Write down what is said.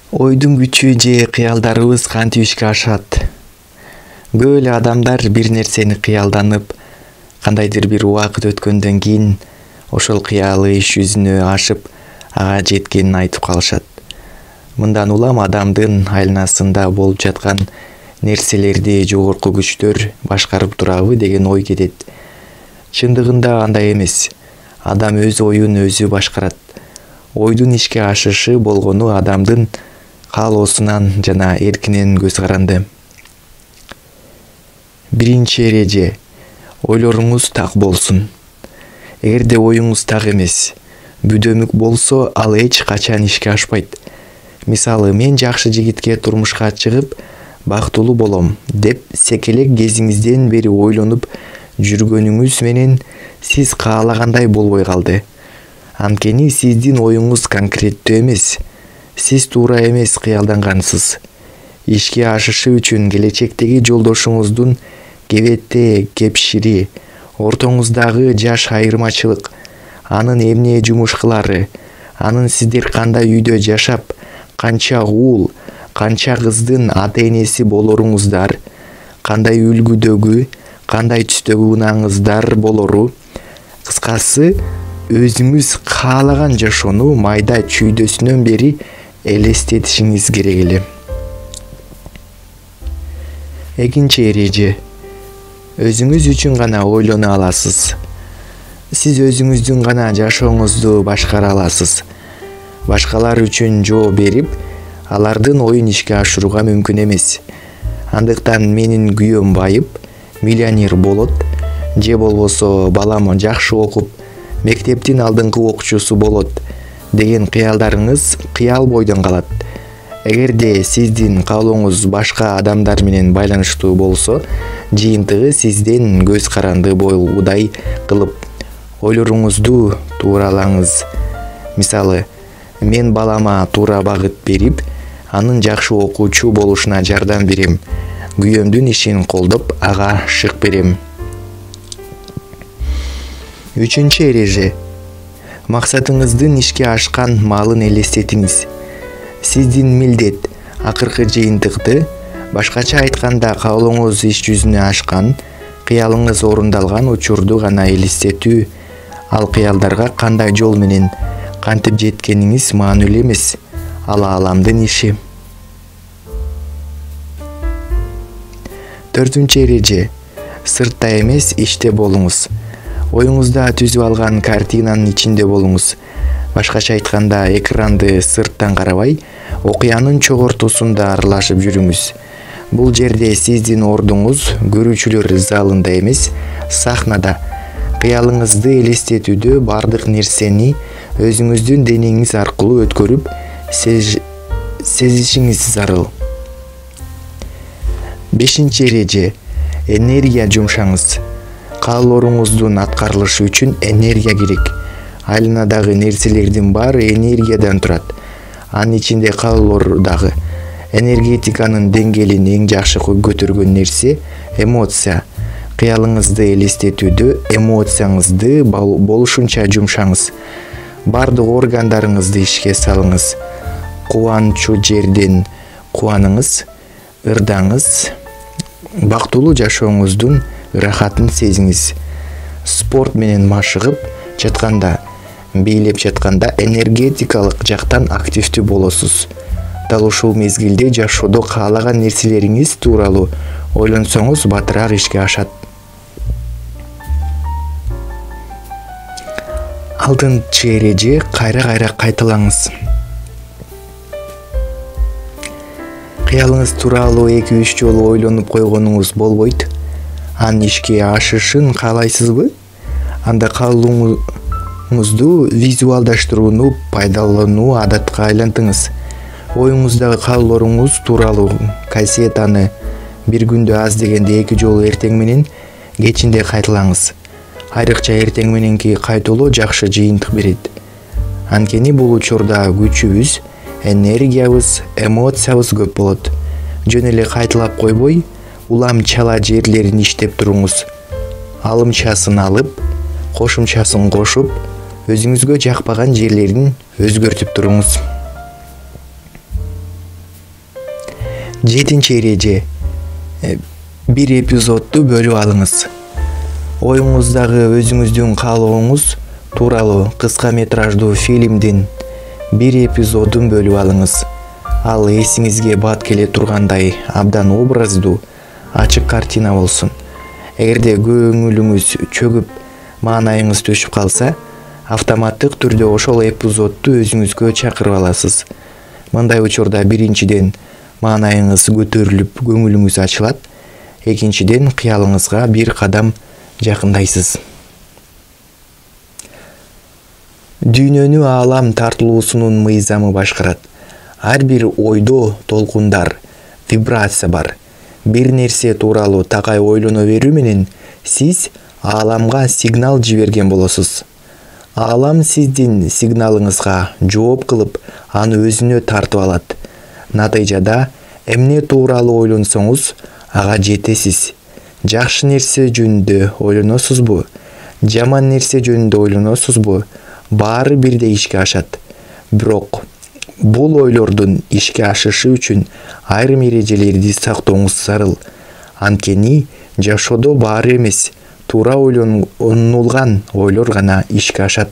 Ойдун күчү же кыялдарыбыз кантип ишке ашат? Көп эле адамдар бир нерсени кыялданып, кандайдыр бир убакыт өткөндөн кийин ошол кыялы иш жүзүнө ашып, ага жеткенин айтып калышат. Мындан улам адамдын айланасында болуп жаткан нерселерди жогорку күчтөр башкарып турабы деген ой кетет. Чындыгында андай эмес. Адам өз оюн өзү башкарат. Ойдун ишке ашышы болгону адамдын каалоосунан жана эркинен көз каранды. Биринчи эреже: ойлоруңуз так болсун. Эгерде оюңуз так эмес, бүдөмүк болсо, ал эч качан ишке ашпайт. Мисалы, мен жакшы жигитке турмушка чыгып, бактылуу болом деп секелек кезиңизден бери ойлонуп жүргөнүңүз менен сиз каалагандай болбой калды. Анткени сиздин оюңуз конкреттүү эмес. Сиз туура эмес кыялдангансыз. Ишке ашышы үчүн келечектеги жолдошуңуздун кебетте кепшири, ортоңуздагы жаш айырмачылык, анын эмне жумуш кылары, анын сиздер кандай үйдө жашап, канча уул, канча кыздын ата-энеси болоруңуздар, кандай үлгүдөгү, кандай түстөгү унааңыздар болору, кыскасы, өзүңүз каалаган жашоону майда чүйдөсүнөн бери элестетишиңиз керек эле. Экинчи эреже: өзүңүз үчүн гана ойлоно аласыз. Сиз өзүңүздүн гана жашооңузду башкара аласыз. Башкалар үчүн жооп берип, алардын оюн ишке ашырууга мүмкүн эмес. Андыктан менин күйөөм байып, миллионер болот, же болбосо балам жакшы окуп, мектептин алдыңкы окуучусу болот деген кыялдарыңыз кыял бойдон калат. Эгерде сиздин каалооңуз башка адамдар менен байланыштуу болсо, жыйынтыгы сизден көз каранды болуудай кылып, ойлоруңузду тууралаңыз. Мисалы, мен балама туура багыт берип, анын жакшы окуучу болушуна жардам берем. Күйөөмдүн ишин колдоп, ага шык берем. Үчүнчү эреже: максатыңыздын ишке ашкан маалын элестетиңиз. Сиздин милдет акыркы жыйынтыкты, башкача айтканда каалооңуз иш жүзүнө ашкан, кыялыңыз орундалган учурду гана элестетүү. Ал кыялдарга кандай жол менен кантип жеткениңиз маанилүү эмес, ал ааламдын иши. Төртүнчү эреже: сыртта эмес, ичте болуңуз. Оюңузда түзүп алган картинанын ичинде болуңуз. Башкача айтканда, экранды сырттан карабай, окуянын чогортусунда аралашып жүрүңүз. Бул жерде сиздин ордуңуз көрүүчүлөр залында эмес, сахнада. Кыялыңызды элестетүүдө бардык нерсени өзүңүздүн денеңиз аркылуу өткөрүп, сезишиңиз зарыл. Бешинчи эреже: энергия жумшаңыз. Каалооруңуздун аткарылышы үчүн энергия керек. Айланадагы нерселердин баары энергиядан турат. Анын ичинде каалоолор дагы. Энергетиканын деңгээлин эң жакшы көтөргөн нерсе эмоция. Кыялыңызды элестетүүдө эмоцияңызды болушунча жумшаңыз. Бардык органдарыңызды ишке салыңыз. Кубанчу жерден кубаныңыз, ырдаңыз, бактылуу жашооңуздун ырахатын сезиңиз. Спорт менен машыгып жатканда, бийлеп жатканда энергетикалык жактан активдүү болосуз. Дал ушул мезгилде жашоодо каалаган нерселериңиз тууралуу ойлонсоңуз батыраак ишке ашат. Алтынчы эреже: кайра-кайра кайталаңыз. Кыялыңыз тууралуу 2-3 жолу ойлонуп койгонуңуз болбойт. Анын ишке ашышын каалайсызбы? Анда каалооңузду визуалдаштырууну пайдалануу адатка айлантыңыз. Оюңуздагы каалооруңуз тууралуу кассетаны бир күндө аз дегенде 2 жолу эртең менен, кечинде кайталаңыз. Айрыкча эртең мененки кайталоо жакшы жыйынтык берет. Анткени бул учурда күчүбүз, энергиябыз, эмоциябыз көп болот. Жөн эле кайталап койбой, улам чала жерлерин иштеп туруңуз. Алымчасын алып, кошумчасын кошуп, өзүңүзгө жакпаган жерлерин өзгөртүп туруңуз. 7 эреже. Бир эпизодду бөлүп алыңыз. Оюңуздагы өзүңүздүн каалооңуз тууралуу кыска метраждуу фильмдин бир эпизодун бөлүп алыңыз. Ал эсиңизге бат келе тургандай абдан образдуу, ачык картина болсун. Эгерде көңүлүңүз чөгүп, маанайыңыз төшүп калса, автоматтык түрдө ошол эпизодду өзүңүзгө чакырып аласыз. Мындай учурда биринчиден маанайыңыз көтөрүлүп, көңүлүңүз ачылат. Экинчиден кыялыңызга бир кадам жакындайсыз. Дүйнөнү аалам тартылуусунун мыйзамы башкарат. Ар бир ойдо толкундар, вибрация бар. Бир нерсе тууралуу такай ойлоно берүү менен сиз ааламга сигнал жиберген болосуз. Аалам сиздин сигналыңызга жооп кылып, аны өзүнө тартып алат. Натыйжада эмне тууралуу ойлонсоңуз, ага жетесиз. Жакшы нерсе жөнүндө ойлоносузбу? Жаман нерсе жөнүндө ойлоносузбу? Баары бирдей ишке ашат. Бирок бул ойлордун ишке ашышы үчүн айрым эрежелерди сактооңуз зарыл. Анткени жашоодо баары эмес, туура ойлонулган ойлор гана ишке ашат.